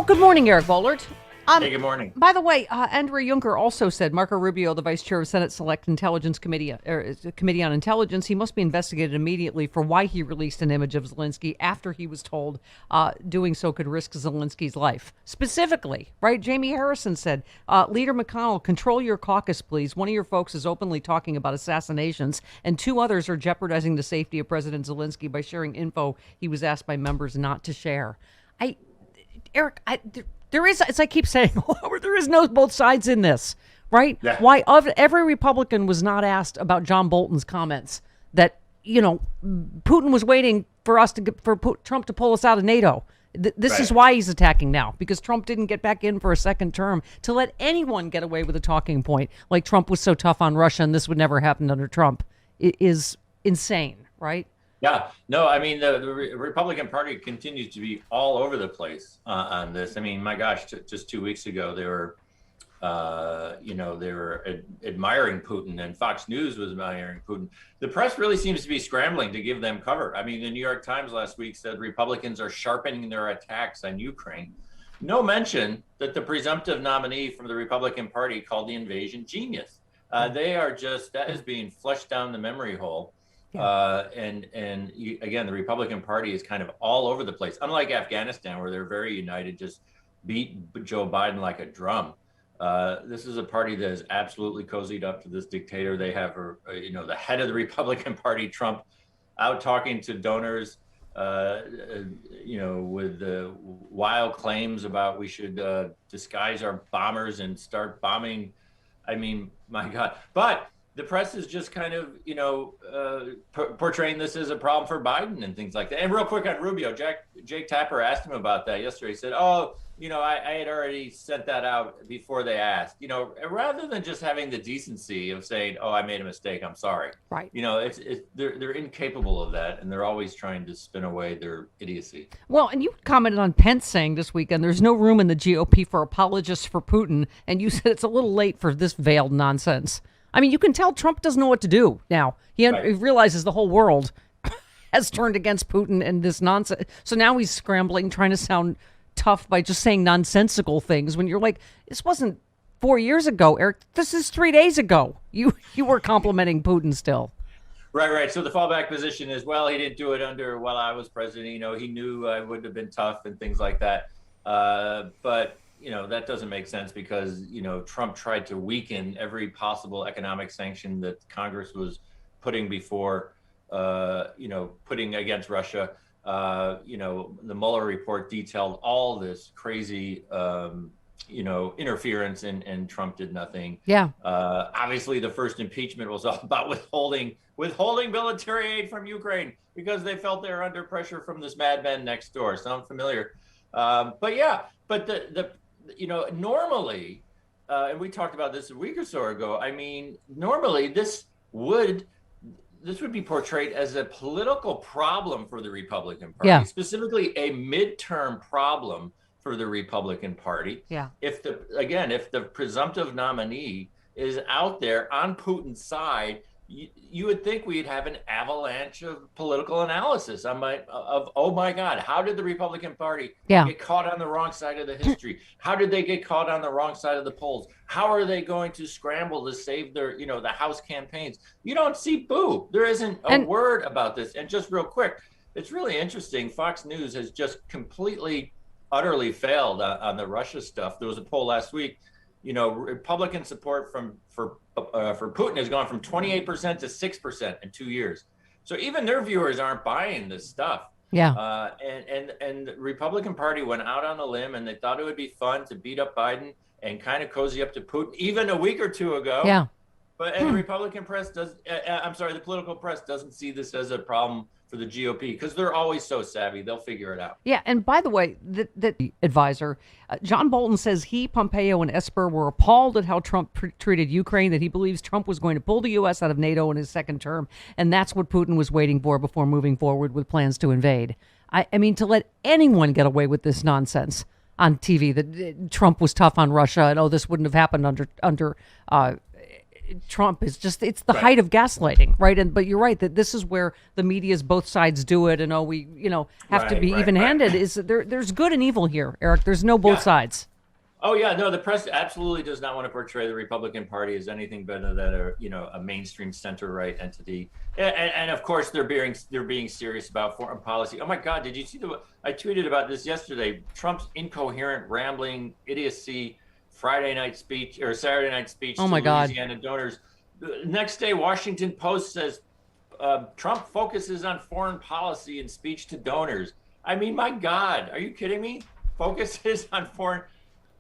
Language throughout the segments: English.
good morning, Eric Boehlert. Hey, good morning. By the way, Andrew Juncker also said Marco Rubio, the vice chair of Senate Select Intelligence Committee, Committee on Intelligence, he must be investigated immediately for why he released an image of Zelensky after he was told doing so could risk Zelensky's life. Specifically, right? Jamie Harrison said, Leader McConnell, control your caucus, please. One of your folks is openly talking about assassinations, and two others are jeopardizing the safety of President Zelensky by sharing info he was asked by members not to share. Eric, there is, as I keep saying, there is no both sides in this, right? Yeah. Why every Republican was not asked about John Bolton's comments that, Putin was waiting for Trump to pull us out of NATO. This Right. is why he's attacking now, because Trump didn't get back in for a second term. To let anyone get away with a talking point like Trump was so tough on Russia and this would never happen under Trump is insane, right? Yeah, no, I mean, the Republican Party continues to be all over the place on this. I mean, my gosh, just 2 weeks ago, they were admiring Putin, and Fox News was admiring Putin. The press really seems to be scrambling to give them cover. I mean, the New York Times last week said Republicans are sharpening their attacks on Ukraine. No mention that the presumptive nominee from the Republican Party called the invasion genius. That is being flushed down the memory hole. Yeah. Again, the Republican Party is kind of all over the place. Unlike Afghanistan, where they're very united, just beat Joe Biden like a drum. This is a party that is absolutely cozied up to this dictator. They have, the head of the Republican Party, Trump, out talking to donors, with wild claims about we should disguise our bombers and start bombing. I mean, my God. But the press is just kind of, portraying this as a problem for Biden and things like that. And real quick on Rubio, Jake Tapper asked him about that yesterday. He said, I had already sent that out before they asked. Rather than just having the decency of saying, I made a mistake, I'm sorry. Right. They're incapable of that, and they're always trying to spin away their idiocy. Well, and you commented on Pence saying this weekend there's no room in the GOP for apologists for Putin, and you said it's a little late for this veiled nonsense. I mean, you can tell Trump doesn't know what to do now. He realizes the whole world has turned against Putin and this nonsense. So now he's scrambling, trying to sound tough by just saying nonsensical things when you're like, this wasn't 4 years ago, Eric. This is 3 days ago. You were complimenting Putin still. Right. So the fallback position is, well, he didn't do it while I was president. He knew I would have been tough and things like that. But that doesn't make sense because, Trump tried to weaken every possible economic sanction that Congress was putting before, putting against Russia. The Mueller report detailed all this crazy, interference and Trump did nothing. Yeah. Obviously, the first impeachment was all about withholding military aid from Ukraine because they felt they were under pressure from this madman next door. Sound familiar? Normally, and we talked about this a week or so ago. I mean, normally this would be portrayed as a political problem for the Republican Party, specifically a midterm problem for the Republican Party. Yeah. If the presumptive nominee is out there on Putin's side, you would think we'd have an avalanche of political analysis. Oh my God, how did the Republican Party get caught on the wrong side of the history? How did they get caught on the wrong side of the polls? How are they going to scramble to save their, the House campaigns? You don't see boo. There isn't a word about this. And just real quick, it's really interesting. Fox News has just completely, utterly failed on the Russia stuff. There was a poll last week. Republican support for Putin has gone from 28% to 6% in 2 years. So even their viewers aren't buying this stuff. Yeah. And the Republican Party went out on a limb and they thought it would be fun to beat up Biden and kind of cozy up to Putin even a week or two ago. Yeah. But the Republican press the political press doesn't see this as a problem for the GOP because they're always so savvy. They'll figure it out. Yeah. And by the way, the advisor, John Bolton says he, Pompeo, and Esper were appalled at how Trump treated Ukraine, that he believes Trump was going to pull the U.S. out of NATO in his second term. And that's what Putin was waiting for before moving forward with plans to invade. I mean, to let anyone get away with this nonsense on TV that Trump was tough on Russia and, this wouldn't have happened under Trump is just, it's the height of gaslighting, right? But you're right that this is where the media's both sides do it, and we have to be even-handed. Is there's good and evil here, Eric. There's no both sides. Oh yeah, no, the press absolutely does not want to portray the Republican Party as anything better than a mainstream center-right entity. And of course they're being serious about foreign policy. Oh my God, did you see I tweeted about this yesterday. Trump's incoherent, rambling idiocy Friday night speech or Saturday night speech to Louisiana donors. The next day, Washington Post says Trump focuses on foreign policy in speech to donors. I mean, my God, are you kidding me? Focuses on foreign.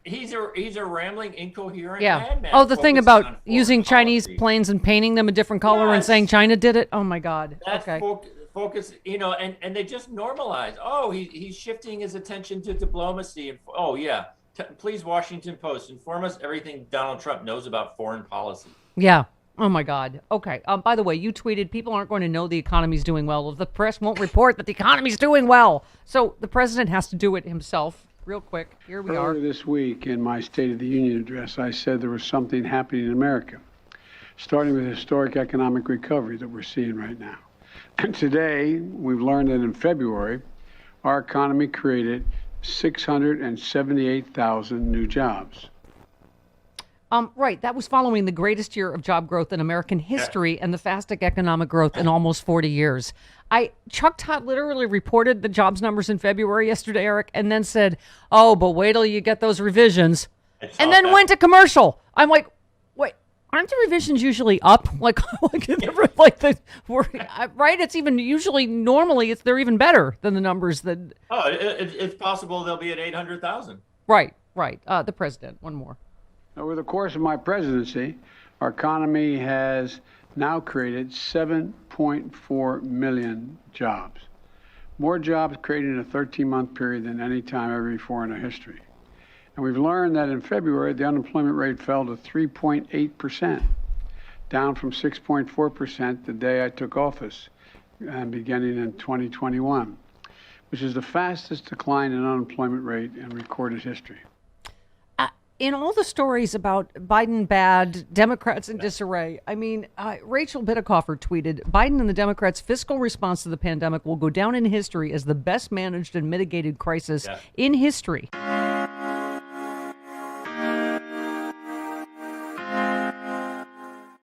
He's a rambling, incoherent madman. Oh, the thing about using Chinese planes and painting them a different color and saying China did it. Oh my God. That's focus, and they just normalize. Oh, he's shifting his attention to diplomacy. And please, Washington Post, inform us everything Donald Trump knows about foreign policy. Yeah. Oh my God. Okay. By the way, you tweeted people aren't going to know the economy's doing well if the press won't report that the economy's doing well. So the president has to do it himself. Real quick, here we are. Earlier this week in my State of the Union address, I said there was something happening in America, starting with historic economic recovery that we're seeing right now. And today, we've learned that in February, our economy created 678,000 new jobs. Right. That was following the greatest year of job growth in American history and the fastest economic growth in almost 40 years. Chuck Todd literally reported the jobs numbers in February yesterday, Eric, and then said, oh, but wait till you get those revisions. And then went to commercial. I'm like, wait, aren't the revisions usually up? Right? It's even usually normally they're even better than the numbers that. Oh, it's possible they'll be at 800,000. Right. The president. One more. Over the course of my presidency, our economy has now created 7.4 million jobs. More jobs created in a 13-month period than any time ever before in our history. And we've learned that in February, the unemployment rate fell to 3.8%, down from 6.4% the day I took office, beginning in 2021, which is the fastest decline in unemployment rate in recorded history. In all the stories about Biden bad, Democrats in disarray, Rachel Bitecofer tweeted, Biden and the Democrats' fiscal response to the pandemic will go down in history as the best managed and mitigated crisis in history.